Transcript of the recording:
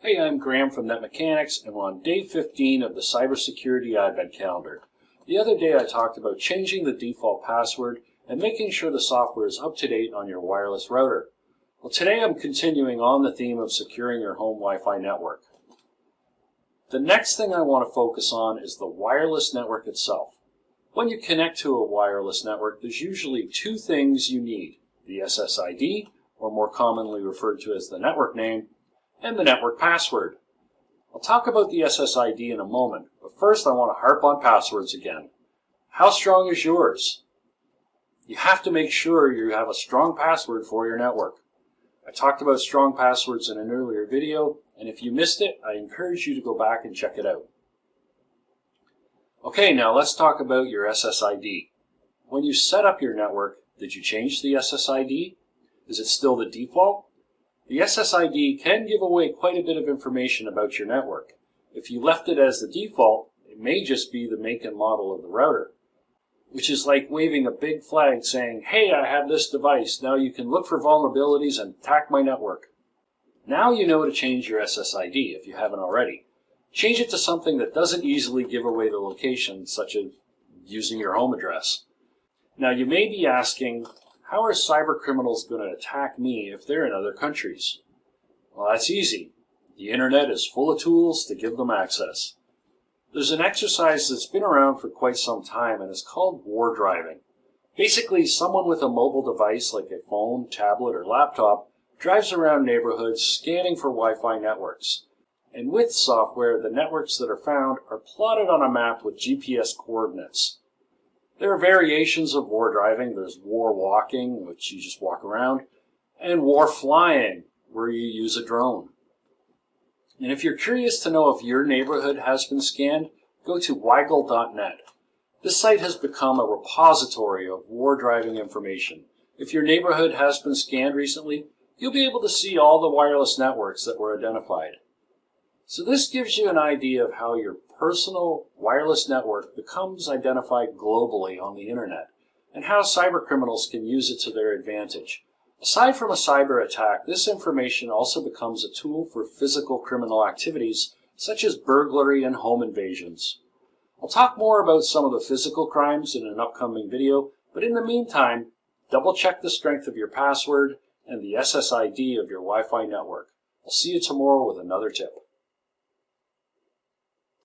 Hey, I'm Graham from Net Mechanics, and we're on day 15 of the Cybersecurity Advent Calendar. The other day I talked about changing the default password and making sure the software is up to date on your wireless router. Well, today I'm continuing on the theme of securing your home Wi-Fi network. The next thing I want to focus on is the wireless network itself. When you connect to a wireless network, there's usually two things you need: the SSID, or more commonly referred to as the network name, and the network password. I'll talk about the SSID in a moment, but first I want to harp on passwords again. How strong is yours? You have to make sure you have a strong password for your network. I talked about strong passwords in an earlier video, and if you missed it, I encourage you to go back and check it out. Okay, now let's talk about your SSID. When you set up your network, did you change the SSID? Is it still the default? The SSID can give away quite a bit of information about your network. If you left it as the default, it may just be the make and model of the router, which is like waving a big flag saying, "Hey, I have this device. Now you can look for vulnerabilities and attack my network." Now you know to change your SSID if you haven't already. Change it to something that doesn't easily give away the location, such as using your home address. Now you may be asking, how are cyber criminals going to attack me if they're in other countries? Well, that's easy. The internet is full of tools to give them access. There's an exercise that's been around for quite some time, and it's called war driving. Basically, someone with a mobile device like a phone, tablet, or laptop drives around neighborhoods scanning for Wi-Fi networks. And with software, the networks that are found are plotted on a map with GPS coordinates. There are variations of war driving. There's war walking, which you just walk around, and war flying, where you use a drone. And if you're curious to know if your neighborhood has been scanned, go to weigel.net. This site has become a repository of war driving information. If your neighborhood has been scanned recently, you'll be able to see all the wireless networks that were identified. So this gives you an idea of how your personal wireless network becomes identified globally on the internet, and how cybercriminals can use it to their advantage. Aside from a cyber attack, this information also becomes a tool for physical criminal activities such as burglary and home invasions. I'll talk more about some of the physical crimes in an upcoming video, but in the meantime, double check the strength of your password and the SSID of your Wi-Fi network. I'll see you tomorrow with another tip.